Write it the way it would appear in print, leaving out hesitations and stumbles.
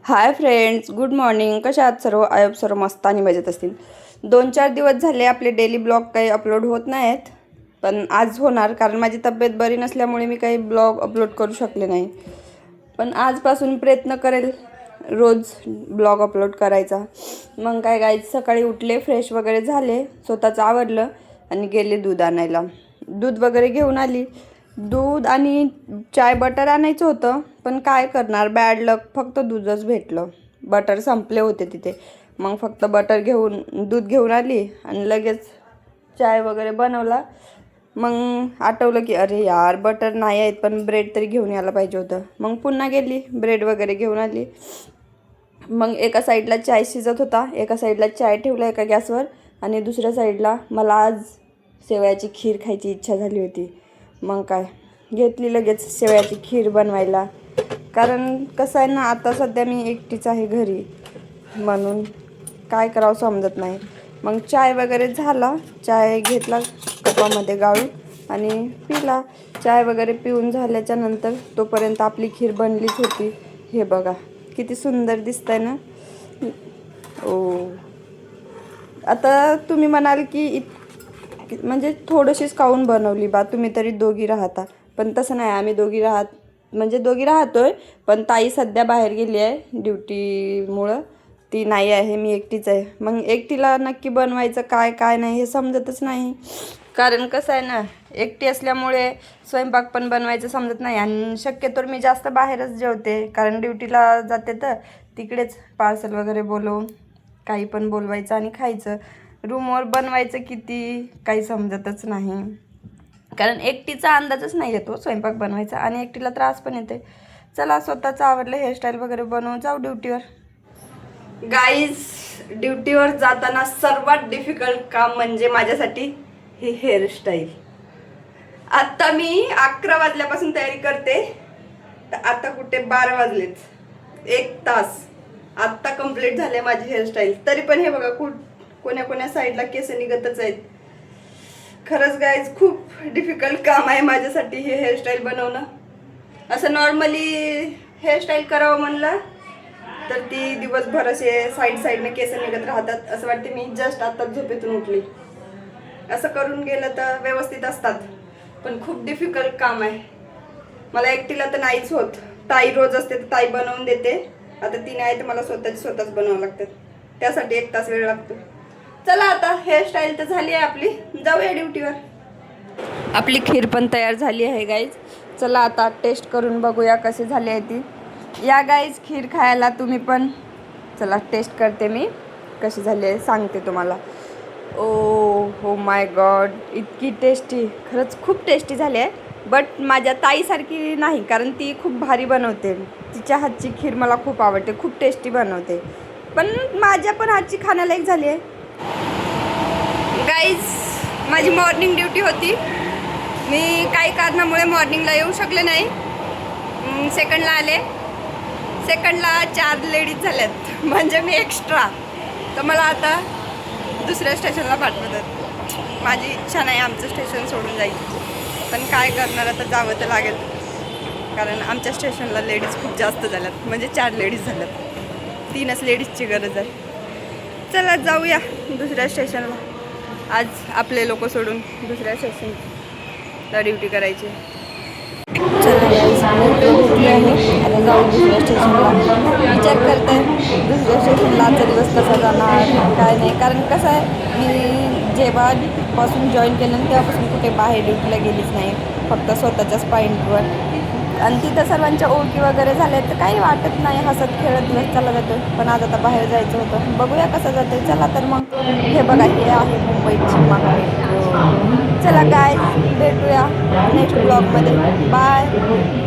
Hi friends, good morning. कशा आहात सर्व? आय होप सर्व मस्त आणि मजेत असतील. 2-4 दिवस झाले आपले डेली ब्लॉग काही अपलोड होत नाहीत, पण आज होणार कारण माझी तब्येत बरी नसल्यामुळे मी काही ब्लॉग अपलोड करू शकले नाही. पण आजपासून प्रयत्न करेल रोज ब्लॉग अपलोड करायचा. मग काय गाईज, सकाळी उठले, फ्रेश वगैरे झाले, स्वतःचं आवरलं आणि गेले दूध आणायला. दूध वगैरे घेऊन आली. दूध आणि चाय बटर आणायचं होतं, पण काय करणार, बॅड लक, फक्त दूधच भेटलं. बटर संपले होते तिथे. मग फक्त बटर घेऊन दूध घेऊन आली आणि लगेच चाय वगैरे बनवला. मग आठवलं की अरे यार, बटर नाही आहेत, पण ब्रेड तरी घेऊन यायला पाहिजे होतं. मग पुन्हा गेली, ब्रेड वगैरे घेऊन आली. मग एका साईडला चाय शिजत होता, एका साईडला चाय ठेवला एका गॅसवर, आणि दुसऱ्या साईडला मला आज शेवयाची खीर खायची इच्छा झाली होती. मग काय, घेतली लगेच शेवयाची खीर बनवायला. कारण कसं आहे ना, आता सध्या मी एकटीच आहे घरी, म्हणून काय करावं समजत नाही. मग चाय वगैरे झाला, चाय घेतला कपामध्ये गाळून आणि पिला. चाय वगैरे पिऊन झाल्याच्या नंतर तोपर्यंत आपली खीर बनलीच होती. हे बघा किती सुंदर दिसतंय ना. ओ, आता तुम्ही म्हणाल की म्हणजे थोडीशीच काऊन बनवली बा, तुम्ही तरी दोघी राहता. पण तसं नाही, आम्ही दोघी राहतोय, पण ताई सध्या बाहेर गेली आहे ड्युटीमुळं. ती नाही आहे, मी एकटीच आहे. मग एकटीला नक्की बनवायचं काय काय नाही हे समजतच नाही. कारण कसं आहे ना, एकटी असल्यामुळे स्वयंपाक पण बनवायचं समजत नाही. आणि शक्यतोवर मी जास्त बाहेरच जेवते, कारण ड्युटीला जाते तर तिकडेच पार्सल वगैरे बोलवून काही पण बोलवायचं आणि खायचं. रूमवर बनवायचं किती काही समजतच नाही, कारण एकटीचा अंदाजच नाही येतो स्वयंपाक बनवायचा, आणि एकटीला त्रास पण येते. चला, स्वतःचं आवडलं, हेअरस्टाईल वगैरे बनवून जाऊ ड्युटीवर. गाईज, ड्युटीवर जाताना सर्वात डिफिकल्ट काम म्हणजे माझ्यासाठी ही हेअरस्टाईल. आत्ता मी 11 वाजल्यापासून तयारी करते, तर आता कुठे 12 वाजलेच. 1 तास आत्ता कंप्लीट झाले माझी हेअरस्टाईल. तरी पण हे बघा, कोण्या साईडला केस निघतच आहेत. खरंच गाईज, खूप डिफिकल्ट काम आहे माझ्यासाठी हे हेअरस्टाईल बनवणं. असं नॉर्मली हेअरस्टाईल करावं म्हणलं तर ती दिवसभर असे साईडने केस निघत राहतात. असं वाटते मी जस्ट आत्ताच झोपेतून उठली. असं करून गेलं तर व्यवस्थित असतात, पण खूप डिफिकल्ट काम आहे. मला एकटीला तर नाहीच होत. ताई रोज असते तर ताई बनवून देते. आता ती नाही तर मला स्वतःच बनवावं लागतं. त्यासाठी 1 तास वेळ लागतो. चला, आता हेअरस्टाईल तर झाली आहे आपली, जाऊया ड्युटीवर. आपली खीर पण तयार झाली आहे गाईज. चला आता टेस्ट करून बघूया कशी झाली आहे ती. या गाईज, खीर खायला तुम्ही पण. चला टेस्ट करते मी, कशी झाली आहे सांगते तुम्हाला. ओ हो माय गॉड, इतकी टेस्टी, खरंच खूप टेस्टी झाली आहे. बट माझ्या ताईसारखी नाही, कारण ती खूप भारी बनवते. तिच्या हातची खीर मला खूप आवडते, खूप टेस्टी बनवते. पण माझ्या पण हातची खाण्यालायक झाली आहे. गाईज, माझी मॉर्निंग ड्युटी होती. मी काही कारणामुळे मॉर्निंगला येऊ शकले नाही. सेकंडला आले. सेकंडला 4 लेडीज झाल्यात, म्हणजे मी एक्स्ट्रा. तर मला आता दुसऱ्या स्टेशनला पाठवतात. माझी इच्छा नाही आमचं स्टेशन सोडून जायची, पण काय करणार, आता जावं तर लागेल. कारण आमच्या स्टेशनला लेडीज खूप जास्त झाल्यात, म्हणजे 4 लेडीज झाल्यात. 3च लेडीजची गरज आहे. चला जाऊया दुसऱ्या स्टेशनला. आज आपले लोक सोडून दुसऱ्या स्टेशनला ड्युटी करायची. चला भेटले आहे, आता जाऊ दुसऱ्या स्टेशनला. विचार करते दुसऱ्या स्टेशनला आजचा दिवस कसा जाणार काय नाही. कारण कसं आहे, मी जेव्हापासून जॉईन केलं ना तेव्हापासून कुठे बाहेर ड्युटीला गेलीच नाही, फक्त स्वतःच्याच पॉईंटवर. आणि तिथं सर्वांच्या ओळखी वगैरे झाल्या तर काही वाटत नाही, हसत खेळत दिवस चालला जातो. पण आज आता बाहेर जायचं होतं, बघूया कसं जाते. चला तर मग, हे बघा, हे आहे मुंबईची महामेट्रो. चला काय, भेटूया नेक्स्ट ब्लॉगमध्ये. बाय.